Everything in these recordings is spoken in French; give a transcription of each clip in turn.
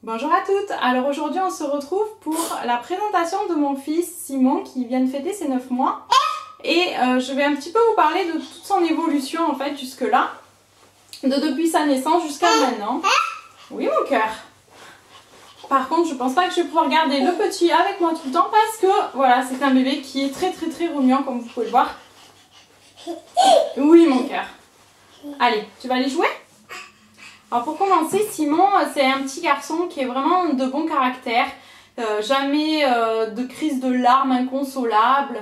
Bonjour à toutes, alors aujourd'hui on se retrouve pour la présentation de mon fils Simon qui vient de fêter ses 9 mois et je vais un petit peu vous parler de toute son évolution en fait jusque là, depuis sa naissance jusqu'à maintenant. Oui mon cœur. Par contre je pense pas que je vais pouvoir garder le petit avec moi tout le temps parce que voilà, c'est un bébé qui est très remuant comme vous pouvez le voir. Oui mon cœur. Allez, tu vas aller jouer ? Alors pour commencer, Simon, c'est un petit garçon qui est vraiment de bon caractère, jamais de crise de larmes inconsolables,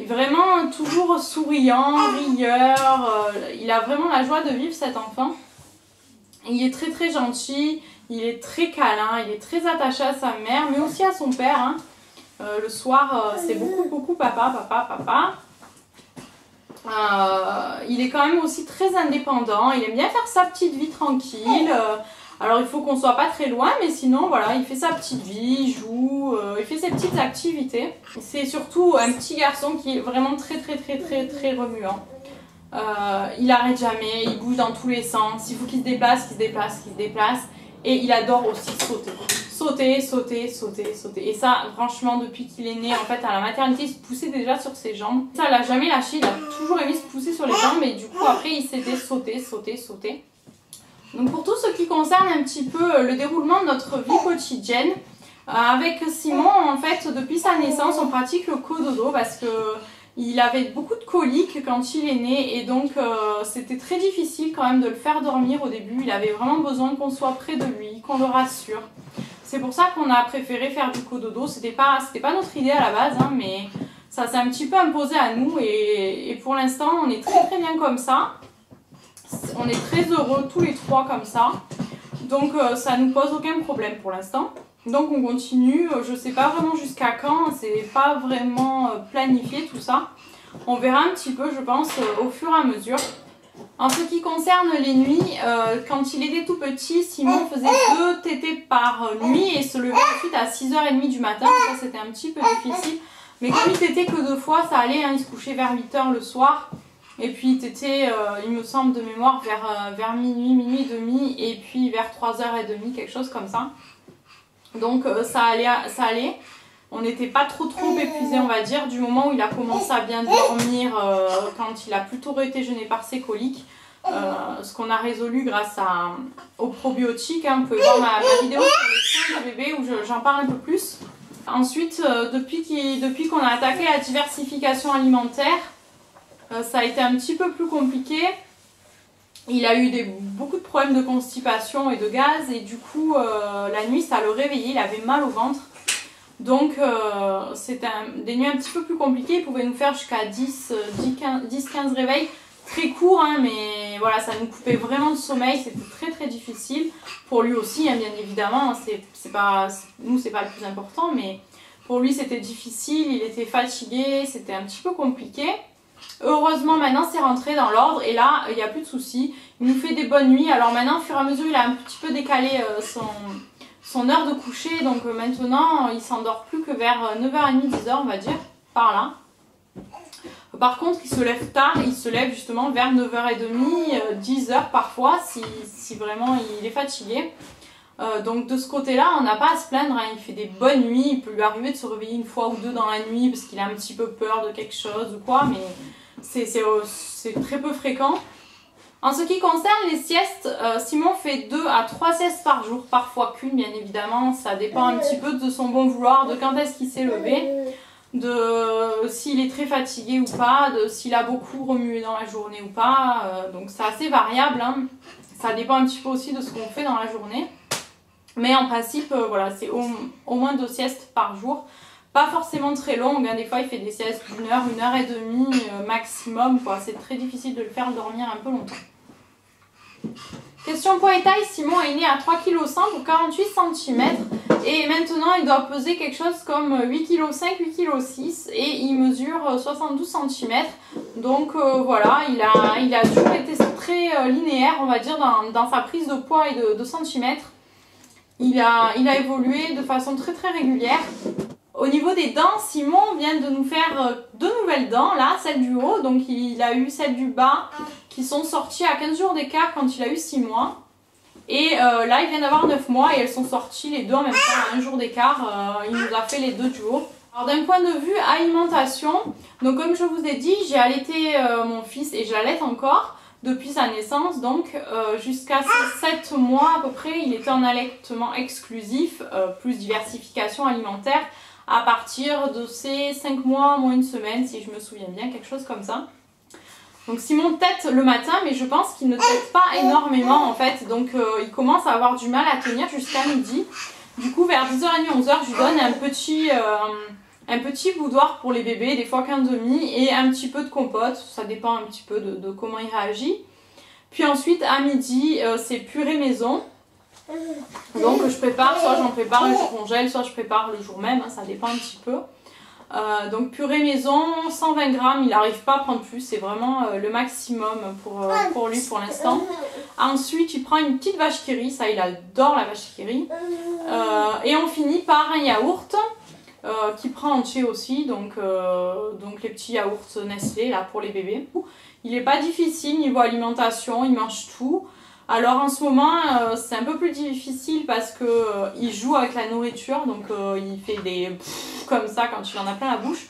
vraiment toujours souriant, rieur, il a vraiment la joie de vivre cet enfant. Il est très gentil, il est très câlin, il est très attaché à sa mère, mais aussi à son père. Hein. Le soir, c'est beaucoup papa. Il est quand même aussi très indépendant, il aime bien faire sa petite vie tranquille, alors il faut qu'on soit pas très loin, mais sinon voilà, il fait sa petite vie, il joue, il fait ses petites activités. C'est surtout un petit garçon qui est vraiment très remuant. Il arrête jamais, il bouge dans tous les sens, il faut qu'il se déplace, et il adore aussi sauter. Et ça, franchement, depuis qu'il est né, en fait, à la maternité, il se poussait déjà sur ses jambes. Ça, l'a jamais lâché, il a toujours aimé se pousser sur les jambes, et du coup, après, il s'était sauter. Donc, pour tout ce qui concerne un petit peu le déroulement de notre vie quotidienne, avec Simon, en fait, depuis sa naissance, on pratique le cododo parce que il avait beaucoup de coliques quand il est né et donc c'était très difficile quand même de le faire dormir au début. Il avait vraiment besoin qu'on soit près de lui, qu'on le rassure. C'est pour ça qu'on a préféré faire du cododo. C'était pas notre idée à la base, hein, mais ça s'est un petit peu imposé à nous et pour l'instant on est très bien comme ça. On est très heureux tous les trois comme ça. Donc ça nous pose aucun problème pour l'instant. Donc on continue, je sais pas vraiment jusqu'à quand, c'est pas vraiment planifié tout ça. On verra un petit peu je pense au fur et à mesure. En ce qui concerne les nuits, quand il était tout petit, Simon faisait 2 tétés par nuit et se levait ensuite à 6h30 du matin. Ça c'était un petit peu difficile. Mais comme il tétait que 2 fois, ça allait, hein, il se couchait vers 8h le soir. Et puis il tétait, il me semble de mémoire, vers minuit et demi et puis vers 3h30, quelque chose comme ça. Donc ça allait, on n'était pas trop épuisé on va dire, du moment où il a commencé à bien dormir, quand il a plutôt été gêné par ses coliques, ce qu'on a résolu grâce aux probiotiques, hein. Vous pouvez voir ma vidéo sur les soins de bébé où j'en parle un peu plus. Ensuite, depuis qu'on a attaqué la diversification alimentaire, ça a été un petit peu plus compliqué. Il a eu beaucoup de problèmes de constipation et de gaz et du coup la nuit ça le réveillait, il avait mal au ventre. Donc c'était des nuits un petit peu plus compliquées, il pouvait nous faire jusqu'à 10-15 réveils, très courts hein, mais voilà ça nous coupait vraiment de sommeil, c'était très difficile. Pour lui aussi hein, bien évidemment, nous c'est pas le plus important mais pour lui c'était difficile, il était fatigué, c'était un petit peu compliqué. Heureusement maintenant c'est rentré dans l'ordre et là il n'y a plus de soucis, il nous fait des bonnes nuits. Alors maintenant au fur et à mesure il a un petit peu décalé son heure de coucher, donc maintenant il s'endort plus que vers 9h30, 10h on va dire, par là. Par contre il se lève tard, il se lève justement vers 9h30, 10h parfois si vraiment il est fatigué. Donc de ce côté-là, on n'a pas à se plaindre, hein. Il fait des bonnes nuits, il peut lui arriver de se réveiller une fois ou deux dans la nuit parce qu'il a un petit peu peur de quelque chose ou quoi, mais c'est très peu fréquent. En ce qui concerne les siestes, Simon fait 2 à 3 siestes par jour, parfois qu'une bien évidemment, ça dépend un petit peu de son bon vouloir, de quand est-ce qu'il s'est levé, de s'il est très fatigué ou pas, de s'il a beaucoup remué dans la journée ou pas, donc c'est assez variable, hein. Ça dépend un petit peu aussi de ce qu'on fait dans la journée. Mais en principe, voilà, c'est au moins 2 siestes par jour. Pas forcément très longues, hein. Des fois il fait des siestes d'1 heure, 1h30 maximum, quoi. C'est très difficile de le faire dormir un peu longtemps. Question poids et taille, Simon est né à 3,1 kg pour 48 cm. Et maintenant il doit peser quelque chose comme 8,5 kg, 8,6 kg et il mesure 72 cm. Donc voilà, il a toujours été très linéaire, on va dire, dans sa prise de poids et de centimètres. Il a évolué de façon très régulière. Au niveau des dents, Simon vient de nous faire 2 nouvelles dents, là, celle du haut, donc il a eu celle du bas qui sont sorties à 15 jours d'écart quand il a eu 6 mois. Et là il vient d'avoir 9 mois et elles sont sorties les deux en même temps, à un jour d'écart. Il nous a fait les deux duos. Alors d'un point de vue alimentation, donc comme je vous ai dit, j'ai allaité mon fils et je l'allaite encore depuis sa naissance, donc jusqu'à ses 7 mois à peu près, il était en allaitement exclusif, plus diversification alimentaire, à partir de ses 5 mois, moins une semaine, si je me souviens bien, quelque chose comme ça. Donc Simon tète le matin, mais je pense qu'il ne tète pas énormément en fait, donc il commence à avoir du mal à tenir jusqu'à midi. Du coup vers 10h30, 11h, je lui donne un petit boudoir pour les bébés, des fois qu'un demi, et un petit peu de compote, ça dépend un petit peu de comment il réagit. Puis ensuite à midi, c'est purée maison. Donc je prépare, soit j'en prépare et je congèle, soit je prépare le jour même, hein, ça dépend un petit peu. Donc purée maison, 120 grammes, il n'arrive pas à prendre plus, c'est vraiment le maximum pour lui pour l'instant. Ensuite il prend une petite vache qui rit, ça il adore la vache qui rit. Et on finit par un yaourt qui prend entier aussi, donc les petits yaourts Nestlé là pour les bébés. Il n'est pas difficile niveau alimentation, il mange tout. Alors en ce moment c'est un peu plus difficile parce que il joue avec la nourriture, donc il fait des comme ça quand il en a plein la bouche.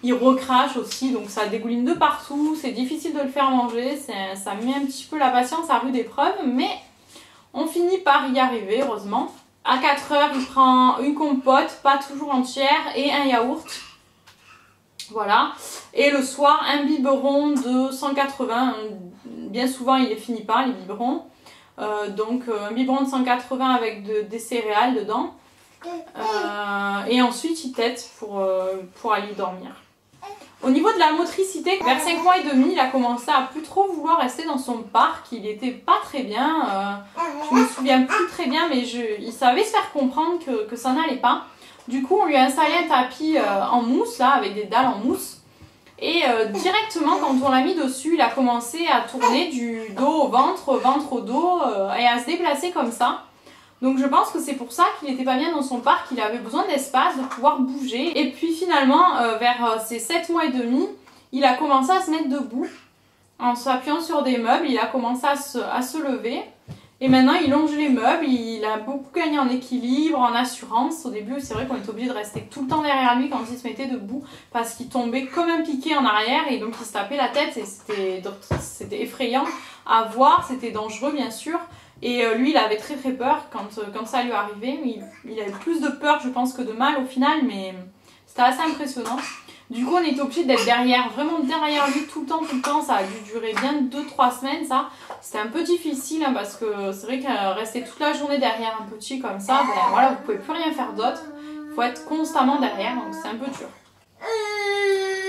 Il recrache aussi, donc ça dégouline de partout, c'est difficile de le faire manger, ça met un petit peu la patience à rude épreuve, mais on finit par y arriver heureusement. À 4h il prend une compote, pas toujours entière, et un yaourt. Voilà. Et le soir un biberon de 180, bien souvent il les finit pas les biberons. Donc un biberon de 180 avec des céréales dedans. Et ensuite il tète pour aller dormir. Au niveau de la motricité, vers 5 mois et demi, il a commencé à plus trop vouloir rester dans son parc. Il était pas très bien. Je me souviens plus très bien, mais il savait se faire comprendre que ça n'allait pas. Du coup, on lui a installé un tapis en mousse, là, avec des dalles en mousse. Et directement, quand on l'a mis dessus, il a commencé à tourner du dos au ventre, ventre au dos, et à se déplacer comme ça. Donc je pense que c'est pour ça qu'il n'était pas bien dans son parc, il avait besoin d'espace, de pouvoir bouger. Et puis finalement, vers ses 7 mois et demi, il a commencé à se mettre debout. En s'appuyant sur des meubles, il a commencé à se lever. Et maintenant, il longe les meubles, il a beaucoup gagné en équilibre, en assurance. Au début, c'est vrai qu'on était obligé de rester tout le temps derrière lui quand il se mettait debout parce qu'il tombait comme un piqué en arrière et donc il se tapait la tête et c'était effrayant à voir, c'était dangereux bien sûr. Et lui, il avait très très peur quand ça lui arrivait. Il avait plus de peur, je pense, que de mal au final, mais c'était assez impressionnant. Du coup, on était obligé d'être vraiment derrière lui tout le temps. Ça a dû durer bien 2-3 semaines, ça. C'était un peu difficile, hein, parce que c'est vrai que rester toute la journée derrière un petit comme ça, ben voilà, vous pouvez plus rien faire d'autre. Il faut être constamment derrière, donc c'est un peu dur.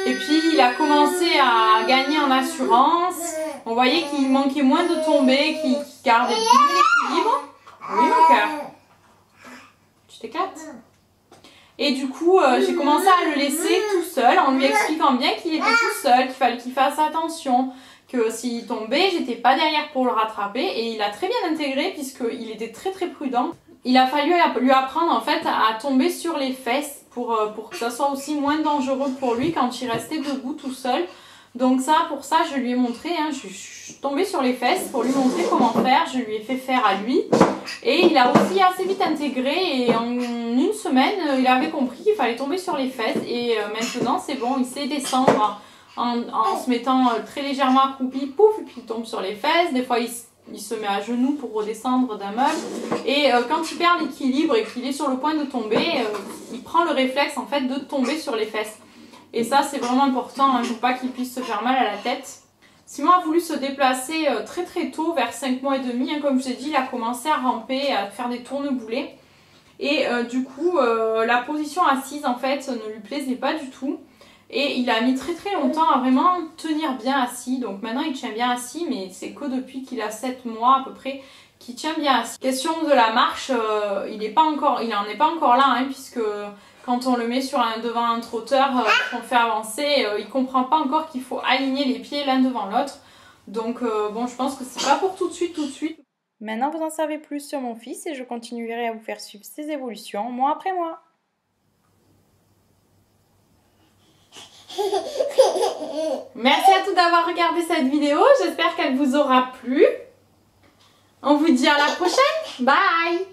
Et puis, il a commencé à gagner en assurance. On voyait qu'il manquait moins de tomber, qu'il gardait plus l'équilibre. Oui, mon cœur. Tu t'éclates? Et du coup, j'ai commencé à le laisser tout seul en lui expliquant bien qu'il était tout seul, qu'il fallait qu'il fasse attention, que s'il tombait, j'étais pas derrière pour le rattraper. Et il a très bien intégré puisqu'il était très très prudent. Il a fallu lui apprendre en fait à tomber sur les fesses pour que ça soit aussi moins dangereux pour lui quand il restait debout tout seul. Donc pour ça, je lui ai montré, hein, je suis tombée sur les fesses pour lui montrer comment faire. Je lui ai fait faire à lui. Et il a aussi assez vite intégré et en une semaine, il avait compris qu'il fallait tomber sur les fesses. Et maintenant, c'est bon, il sait descendre en se mettant très légèrement accroupi, pouf, et puis il tombe sur les fesses. Des fois, il se met à genoux pour redescendre d'un meuble. Et quand il perd l'équilibre et qu'il est sur le point de tomber, il prend le réflexe en fait de tomber sur les fesses. Et ça, c'est vraiment important, hein, pour pas qu'il puisse se faire mal à la tête. Simon a voulu se déplacer très très tôt, vers 5 mois et demi. Hein, comme je l'ai dit, il a commencé à ramper, à faire des tourneboulets. Et du coup, la position assise, en fait, ne lui plaisait pas du tout. Et il a mis très très longtemps à vraiment tenir bien assis. Donc maintenant, il tient bien assis, mais c'est que depuis qu'il a 7 mois à peu près qu'il tient bien assis. Question de la marche, il n'en est pas encore là, hein, puisque quand on le met devant un trotteur, qu'on le fait avancer, il ne comprend pas encore qu'il faut aligner les pieds l'un devant l'autre. Donc bon, je pense que c'est pas pour tout de suite. Maintenant, vous en savez plus sur mon fils et je continuerai à vous faire suivre ses évolutions mois après mois. Merci à tous d'avoir regardé cette vidéo, j'espère qu'elle vous aura plu. On vous dit à la prochaine. Bye!